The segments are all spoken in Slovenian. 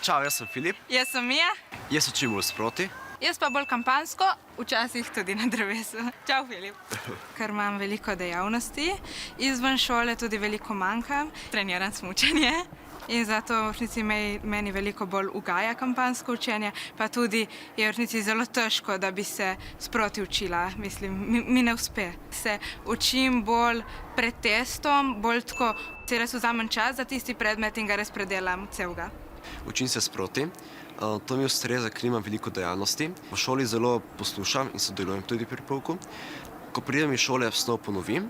Čau, jaz sem Filip, Jaz sem Mija, jaz učim bolj sproti. jaz pa bolj kampanjsko, včasih tudi na drevesu. Čau, Filip. Ker imam veliko dejavnosti, izven šole tudi veliko manjkam, treniram smučanje in zato v resnici meni veliko bolj ugaja kampanjsko učenje, pa tudi je v resnici zelo težko, da bi se sproti učila. Mislim, mi ne uspe. Se učim bolj pred testom, bolj tako, si res vzamem čas za tisti predmet in ga res predelam celega. Učim se sproti. To mi ustreza, ker imam veliko dejavnosti. V šoli zelo poslušam in sodelujem tudi pri pouku. Ko pridem iz šole, snov ponovim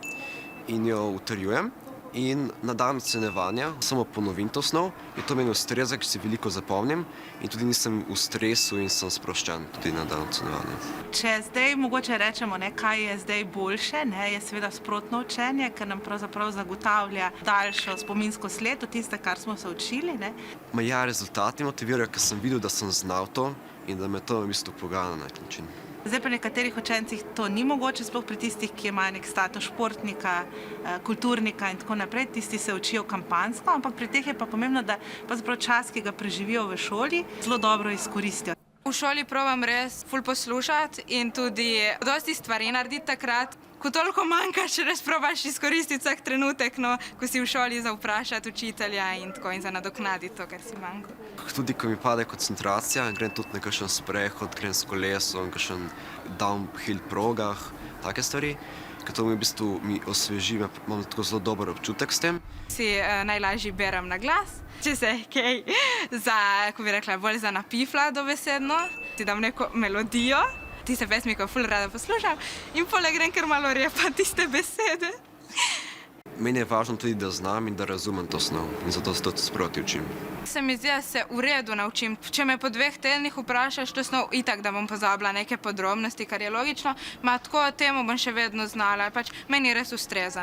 in jo utrjujem. In na dan ocenjevanja samo ponovim to snov in to meni ustreza, ker si veliko zapomnim in tudi nisem v stresu in sem sproščen tudi na dan ocenjevanja. Če zdaj mogoče rečemo, kaj je zdaj boljše, je seveda sprotno učenje, ker nam pravzaprav zagotavlja daljšo spominsko sled od tiste, kar smo se učili. Ja, rezultati motivirajo, ker sem videl, da sem znal to in da me to v bistvu pogaja na nek način. Zdaj pa nekaterih učencih to ni mogoče, sploh pri tistih, ki imajo nek status športnika, kulturnika in tako naprej, tisti se učijo kampanjsko, ampak pri teh je pa pomembno, da čas, ki ga preživijo v šoli, zelo dobro izkoristijo. V šoli probam res ful poslušati in tudi dosti stvari narediti takrat, ko toliko manjka, če res probaš izkoristiti vsak trenutek, ko si v šoli za vprašati učitelja in tako in za nadoknaditi to, kar si manjka. Tudi ko mi pade koncentracija, grem tudi na kakšen sprehod, grem s kolesom, kakšen downhill progah, take stvari, ker to mi v bistvu osveži, imam tako zelo dober občutek s tem. Si najlažje berem na glas, če se kaj kako bi rekla, bolj za napifla dobesedno, ti dam neko melodijo, tiste pesmi, ko ful rada poslušam in poleg grem kar malo repati tiste besede. Meni je važno tudi, da znam in da razumem to snov in zato se to sproti učim. Se mi zdi, da se v redu naučim. Če me po 2 tednih vprašaš, to snov itak, da bom pozabila neke podrobnosti, kar je logično, tako temu bom še vedno znala, meni res ustreza.